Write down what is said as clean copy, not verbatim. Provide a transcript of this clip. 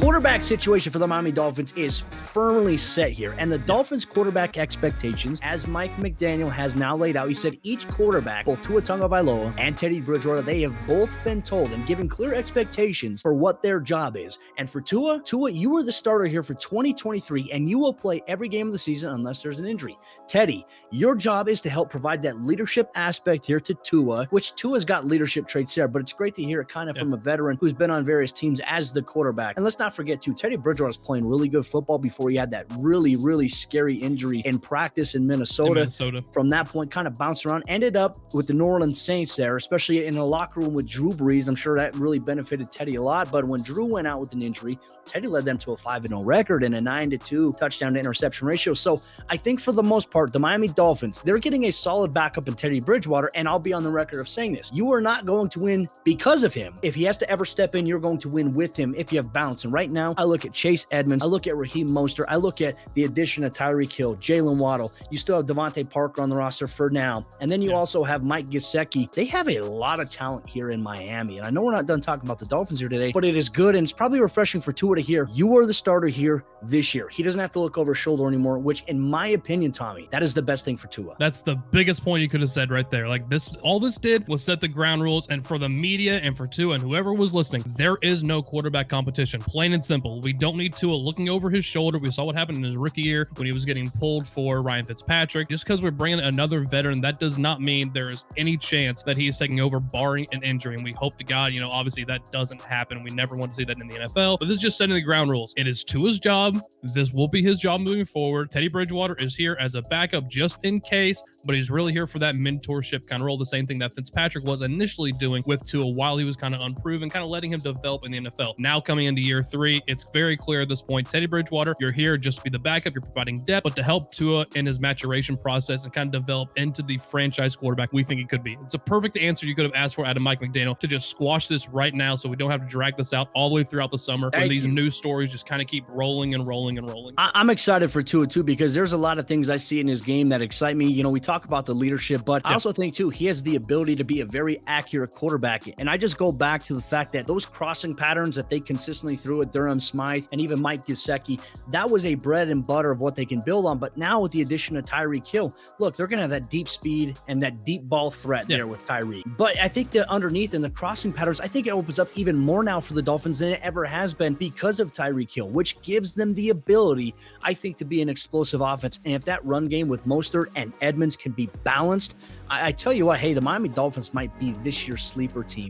quarterback situation for the Miami Dolphins is firmly set here, and the Dolphins quarterback expectations, as Mike McDaniel has now laid out, he said each quarterback, both Tua Tagovailoa and Teddy Bridgewater, they have both been told and given clear expectations for what their job is. And for Tua, you are the starter here for 2023, and you will play every game of the season unless there's an injury. Teddy, your job is to help provide that leadership aspect here to Tua, which Tua's got leadership traits there, but it's great to hear it kind of from a veteran who's been on various teams as the quarterback. And let's not forget, too, Teddy Bridgewater was playing really good football before he had that really, really scary injury in practice in Minnesota. From that point, kind of bounced around, ended up with the New Orleans Saints there, especially in the locker room with Drew Brees. I'm sure that really benefited Teddy a lot. But when Drew went out with an injury, Teddy led them to a 5-0 record and a 9-2 touchdown to interception ratio. So I think for the most part, the Miami Dolphins, they're getting a solid backup in Teddy Bridgewater. And I'll be on the record of saying this: you are not going to win because of him. If he has to ever step in, you're going to win with him if you have balance. And right now, I look at Chase Edmonds, I look at Raheem Mostert, I look at the addition of Tyreek Hill, Jalen Waddle. You still have Devontae Parker on the roster for now. And then you also have Mike Gesicki. They have a lot of talent here in Miami. And I know we're not done talking about the Dolphins here today, but it is good. And it's probably refreshing for Tua to hear you are the starter here this year. He doesn't have to look over his shoulder anymore, which in my opinion, Tommy, that is the best thing for Tua. That's the biggest point you could have said right there. Like this, all this did was set the ground rules. And for the media and for Tua and whoever was listening, there is no quarterback competition. Plain and simple. We don't need Tua looking over his shoulder. We saw what happened in his rookie year when he was getting pulled for Ryan Fitzpatrick. Just because we're bringing another veteran, that does not mean there is any chance that he is taking over barring an injury. And we hope to God, obviously that doesn't happen. We never want to see that in the NFL, but this is just setting the ground rules. It is Tua's job. This will be his job moving forward. Teddy Bridgewater is here as a backup just in case, but he's really here for that mentorship kind of role. The same thing that Fitzpatrick was initially doing with Tua while he was kind of unproven, kind of letting him develop in the NFL. Now coming into year 3, it's very clear at this point, Teddy Bridgewater, you're here just to be the backup. You're providing depth, but to help Tua in his maturation process and kind of develop into the franchise quarterback we think it could be. It's a perfect answer you could have asked for out of Mike McDaniel to just squash this right now so we don't have to drag this out all the way throughout the summer when these news stories just kind of keep rolling and rolling and rolling. I'm excited for Tua too, because there's a lot of things I see in his game that excite me. We talk about the leadership, but I also think too, he has the ability to be a very accurate quarterback. And I just go back to the fact that those crossing patterns that they consistently threw at Durham Smythe and even Mike Gesicki, that was a bread and butter of what they can build on. But now with the addition of Tyreek Hill, look, they're going to have that deep speed and that deep ball threat there with Tyreek. But I think that underneath in the crossing patterns, I think it opens up even more now for the Dolphins than it ever has been because of Tyreek Hill, which gives them the ability, I think, to be an explosive offense. And if that run game with Mostert and Edmonds can be balanced, I tell you what, hey, the Miami Dolphins might be this year's sleeper team.